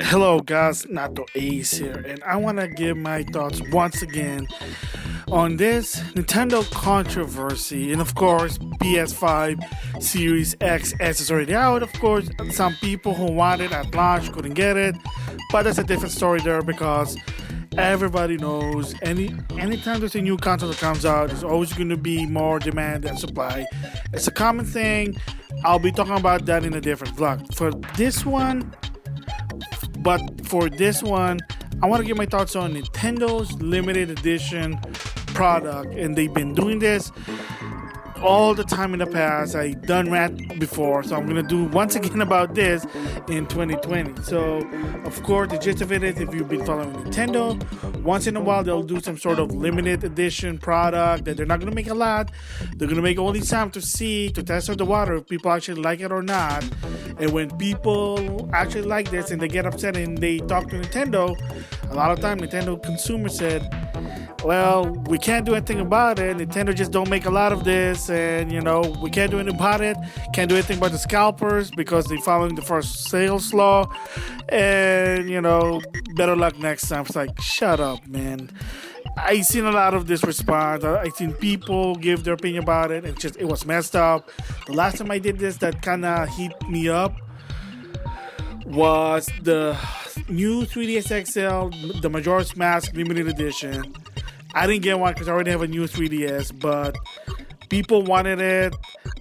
Hello guys, NautoAce here, and I want to give my thoughts once again on this Nintendo controversy. And of course, PS5 Series XS is already out. Of course, some people who want it at launch couldn't get it, but that's a different story there because everybody knows anytime there's a new console that comes out, there's always going to be more demand than supply. It's a common thing. I'll be talking about that in a different vlog. For this one, I want to give my thoughts on Nintendo's limited edition product, and they've been doing this all the time in the past. I done rant before, so I'm gonna do once again about this in 2020. So, of course, the gist of it is, if you've been following Nintendo, once in a while they'll do some sort of limited edition product that they're not gonna make a lot. They're gonna make only some to see, to test out the water if people actually like it or not. And when people actually like this and they get upset and they talk to Nintendo, a lot of time Nintendo consumers said, well, we can't do anything about it. Nintendo just don't make a lot of this, and we can't do anything about it. Can't do anything about the scalpers because they're following the first sales law, and better luck next time. It's like, shut up, man. I seen a lot of this response. I seen people give their opinion about it. It was messed up. The last time I did this, that kind of heat me up, was the new 3DS XL, the Majora's Mask limited edition. I didn't get one because I already have a new 3DS, but people wanted it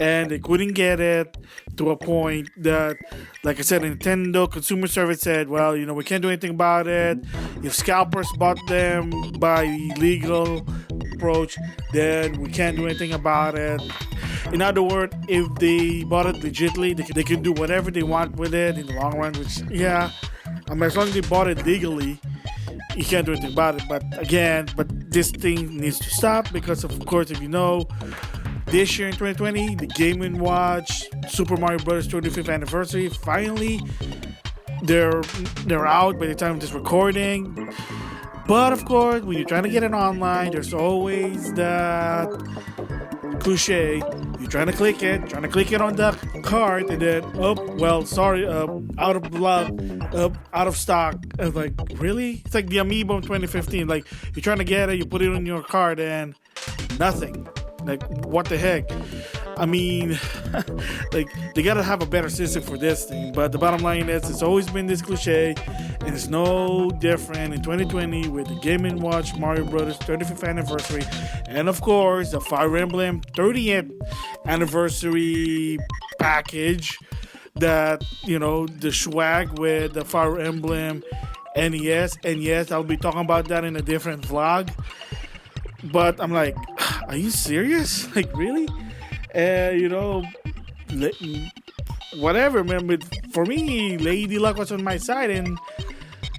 and they couldn't get it, to a point that, like I said, Nintendo Consumer Service said, well, we can't do anything about it. If scalpers bought them by legal approach, then we can't do anything about it. In other words, if they bought it legitimately, they can do whatever they want with it in the long run, which, yeah, as long as they bought it legally, you can't do anything about it. But this thing needs to stop because, of course, if you know, this year in 2020, the Game & Watch Super Mario Bros. 25th anniversary, finally, they're out by the time of this recording. But of course, when you're trying to get it online, there's always that cliche. You're trying to click it on the card, and then out of luck, out of stock. I was like, really? It's like the Amiibo in 2015. Like, you're trying to get it, you put it on your card, and nothing. Like, what the heck? I mean, like, they gotta have a better system for this thing. But the bottom line is, it's always been this cliche, and it's no different in 2020 with the Game & Watch Mario Bros. 35th anniversary, and of course, the Fire Emblem 30th anniversary package. That, the swag with the Fire Emblem NES. And yes, I'll be talking about that in a different vlog. But I'm like, are you serious? Like, really? Whatever, man. But for me, Lady Luck was on my side, and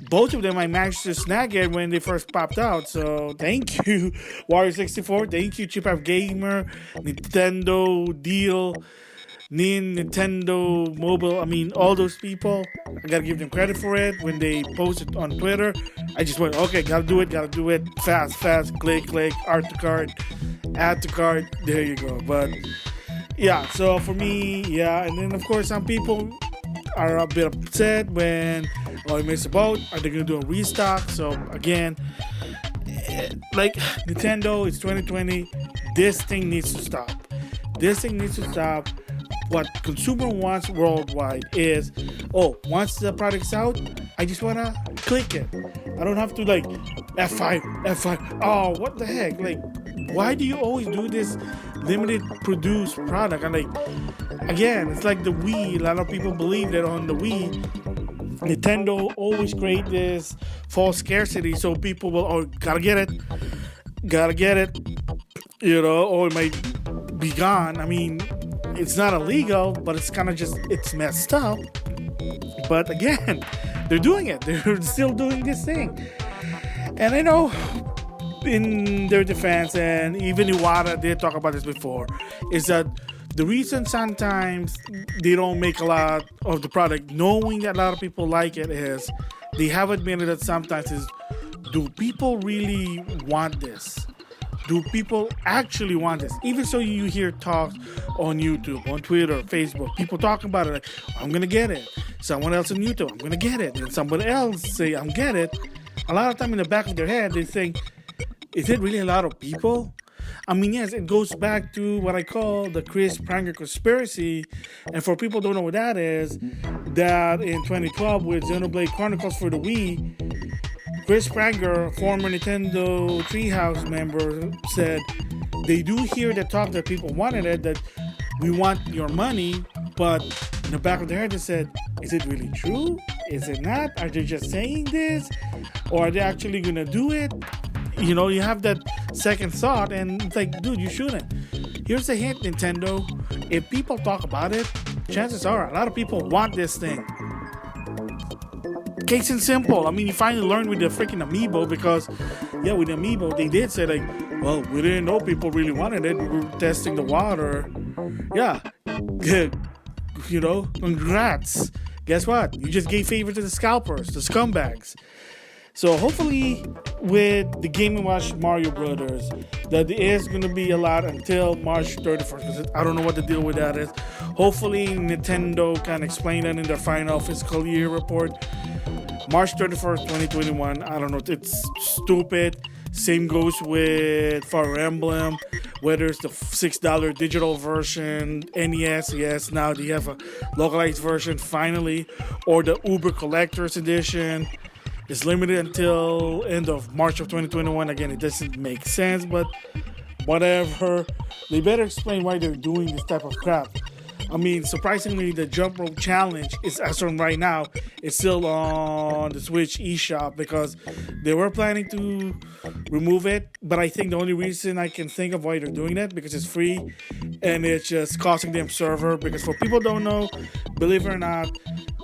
both of them I managed to snag it when they first popped out. So thank you, Wario64. Thank you, Chip Up Gamer, Nintendo Deal, Nintendo Mobile. I mean, all those people. I gotta give them credit for it. When they posted on Twitter, I just went, okay, gotta do it. Fast, click, art to cart, add to cart. There you go. But yeah, so for me, yeah. And then, of course, some people are a bit upset when, I missed a boat. Are they gonna do a restock? So again, like, Nintendo, it's 2020. This thing needs to stop. What consumer wants worldwide is, once the product's out, I just wanna click it. I don't have to, like, F5. Oh, what the heck? Like, why do you always do this limited produced product? And, like, again, it's like the Wii. A lot of people believe that on the Wii, Nintendo always create this false scarcity, so people will, gotta get it, or it might be gone. I mean, it's not illegal, but it's kind of it's messed up. But again, they're doing it. They're still doing this thing. And I know, in their defense, and even Iwata did talk about this before, is that the reason sometimes they don't make a lot of the product, knowing that a lot of people like it, is they have admitted that sometimes is, do people really want this? Do people actually want this? Even so, you hear talks on YouTube, on Twitter, Facebook, people talking about it like, I'm gonna get it. someone else on YouTube, I'm gonna get it, and someone else say I'm get it. A lot of time in the back of their head they think, is it really a lot of people? I mean, yes, it goes back to what I call the Chris Pranger conspiracy. And for people who don't know what that is, that in 2012 with Xenoblade Chronicles for the Wii, Chris Pranger, former Nintendo Treehouse member, said they do hear the talk that people wanted it, that we want your money, but in the back of their head they said, is it really true? Is it not? Are they just saying this? Or are they actually going to do it? You know, you have that second thought, and it's like, dude, you shouldn't. Here's a hint, Nintendo. If people talk about it, chances are a lot of people want this thing. Case in simple. I mean, you finally learned with the freaking Amiibo, because, yeah, with the Amiibo, they did say, like, well, we didn't know people really wanted it. We were testing the water. Yeah. You know, congrats. Guess what? You just gave favor to the scalpers, the scumbags. So hopefully with the Game & Watch Mario Brothers, that there is going to be a lot until March 31st. Because I don't know what the deal with that is. Hopefully Nintendo can explain that in their final fiscal year report. March 31st, 2021. I don't know. It's stupid. Same goes with Fire Emblem. Whether it's the $6 digital version, NES, yes, now they have a localized version finally. Or the Uber Collector's Edition. It's limited until end of March of 2021. Again, it doesn't make sense, but whatever. They better explain why they're doing this type of crap. I mean, surprisingly, the Jump Rope Challenge is, as from right now, it's still on the Switch eShop, because they were planning to remove it. But I think the only reason I can think of why they're doing that, because it's free and it's just costing them server. Because for people who don't know, believe it or not,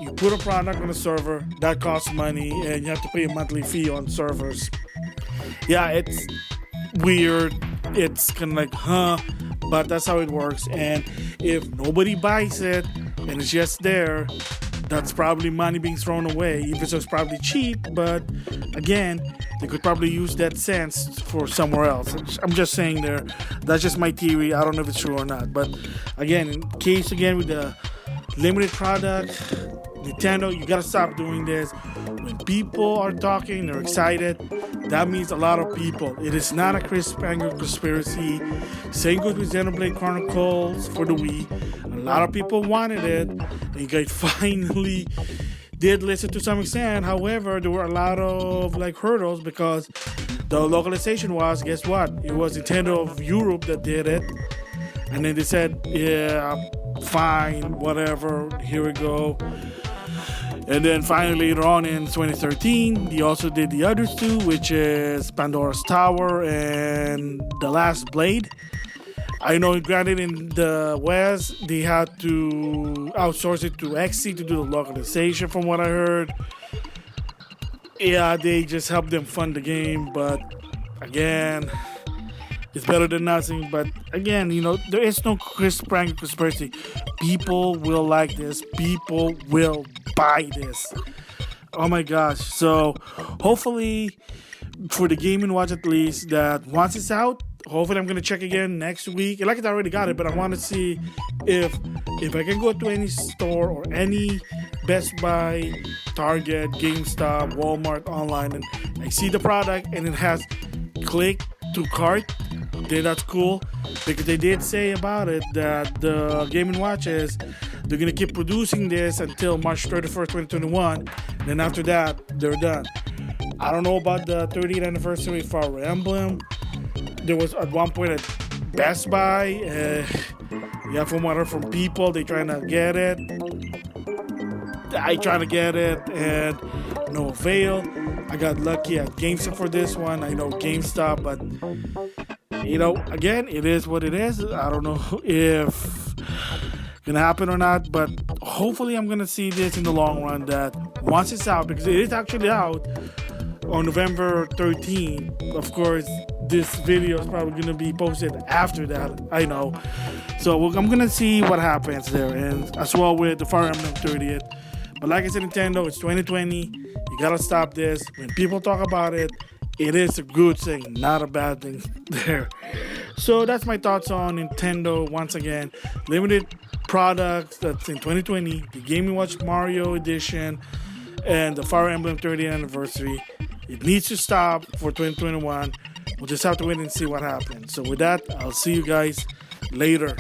you put a product on a server, that costs money, and you have to pay a monthly fee on servers. Yeah, it's weird. It's kind of like, but that's how it works. And if nobody buys it and it's just there, that's probably money being thrown away. If it's just probably cheap, but again, they could probably use that cents for somewhere else. I'm just saying there. That's just my theory. I don't know if it's true or not. But again, in case again with the limited product, Nintendo, you gotta stop doing this. When people are talking, they're excited, that means a lot of people. It is not a Chris Pranger conspiracy. Same goes with Xenoblade Chronicles for the Wii. A lot of people wanted it, and you guys finally did listen to some extent. However, there were a lot of hurdles, because the localization was, guess what? It was Nintendo of Europe that did it. And then they said, yeah, fine, whatever, here we go. And then finally later on in 2013, they also did the other two, which is Pandora's Tower and The Last Blade. I know, granted, in the West, they had to outsource it to XC to do the localization, from what I heard. Yeah, they just helped them fund the game, but again, it's better than nothing. But again, there is no Chris Pranger conspiracy. People will like this. People will buy this. Oh my gosh. So hopefully for the Game & Watch, at least, that once it's out, hopefully I'm going to check again next week. Like I already got it, but I want to see if I can go to any store or any Best Buy, Target, GameStop, Walmart online, and I see the product and it has click to cart. Then that's cool, because they did say about it that the Game & Watch is, they're going to keep producing this until March 31st, 2021. Then after that, they're done. I don't know about the 30th anniversary of Fire Emblem. There was at one point at Best Buy. From what I heard from people, they trying to get it. I try to get it and no avail. I got lucky at GameStop for this one. I know GameStop, but again, it is what it is. I don't know if it's gonna happen or not, but hopefully I'm gonna see this in the long run, that once it's out, because it is actually out on November 13th. Of course, this video is probably gonna be posted after that, I know. So I'm gonna see what happens there, and as well with the Fire Emblem 30th. But like I said, Nintendo, it's 2020. You gotta stop this. When people talk about it, it is a good thing, not a bad thing there. So that's my thoughts on Nintendo. Once again, limited products that's in 2020, the Game & Watch Mario Edition and the Fire Emblem 30th anniversary. It needs to stop for 2021. We'll just have to wait and see what happens. So with that, I'll see you guys later.